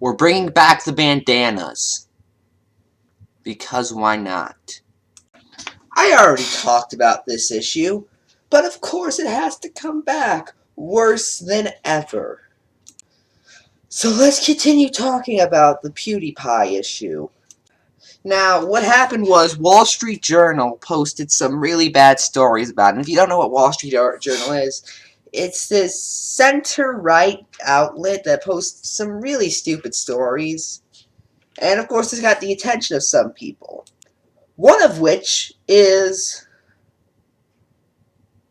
We're bringing back the bandanas. Because why not? I already talked about this issue, but of course it has to come back worse than ever. So let's continue talking about the PewDiePie issue. Now, what happened was Wall Street Journal posted some really bad stories about it. And if you don't know what Wall Street Journal is, it's this center-right outlet that posts some really stupid stories. And of course, it's got the attention of some people. One of which is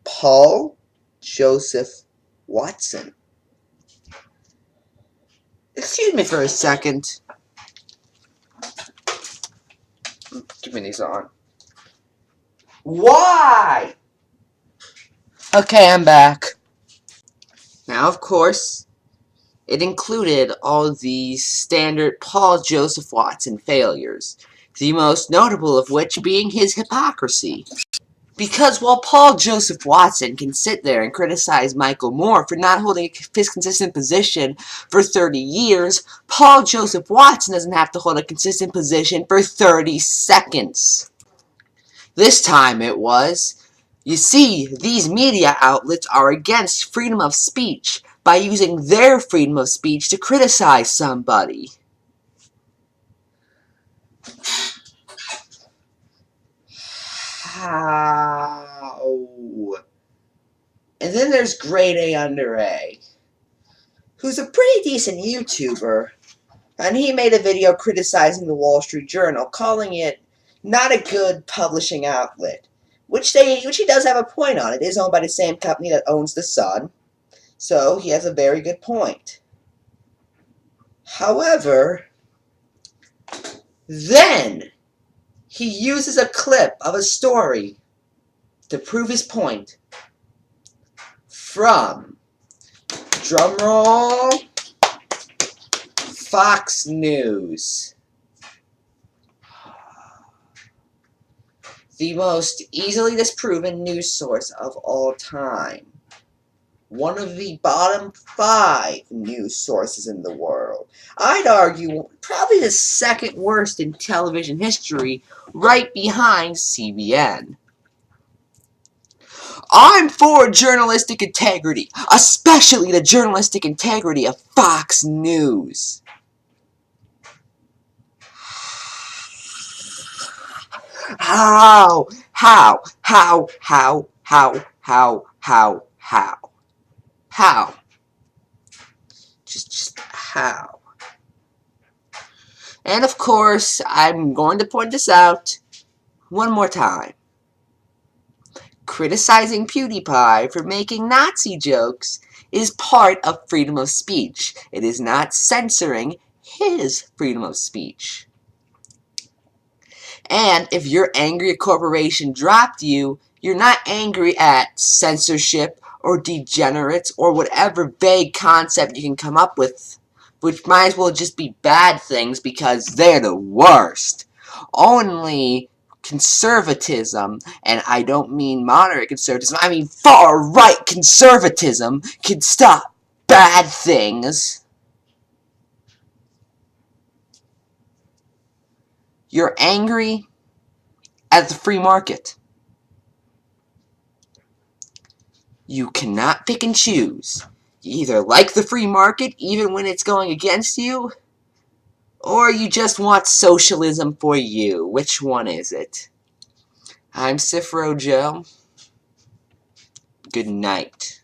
Paul Joseph Watson. Excuse me for a second. Keeping these on. Why? Okay, I'm back. Now, of course, it included all the standard Paul Joseph Watson failures, the most notable of which being his hypocrisy. Because while Paul Joseph Watson can sit there and criticize Michael Moore for not holding his consistent position for 30 years, Paul Joseph Watson doesn't have to hold a consistent position for 30 seconds. This time it was, you see, these media outlets are against freedom of speech by using their freedom of speech to criticize somebody. How? And then there's GradeAUnderA, who's a pretty decent YouTuber, and he made a video criticizing the Wall Street Journal, calling it not a good publishing outlet, which he does have a point on. It is owned by the same company that owns The Sun, so he has a very good point. However, then he uses a clip of a story to prove his point from, drumroll, Fox News. The most easily disproven news source of all time. One of the bottom 5 news sources in the world. I'd argue probably the second worst in television history, right behind CBN. I'm for journalistic integrity, especially the journalistic integrity of Fox News. How? Just how? And of course, I'm going to point this out one more time. Criticizing PewDiePie for making Nazi jokes is part of freedom of speech. It is not censoring his freedom of speech. And if you're angry a corporation dropped you, you're not angry at censorship or degenerates or whatever vague concept you can come up with, which might as well just be bad things because they're the worst. Only conservatism, and I don't mean moderate conservatism, I mean far-right conservatism, can stop bad things. You're angry at the free market. You cannot pick and choose. You either like the free market even when it's going against you, or you just want socialism for you. Which one is it? I'm Cifro Joe. Good night.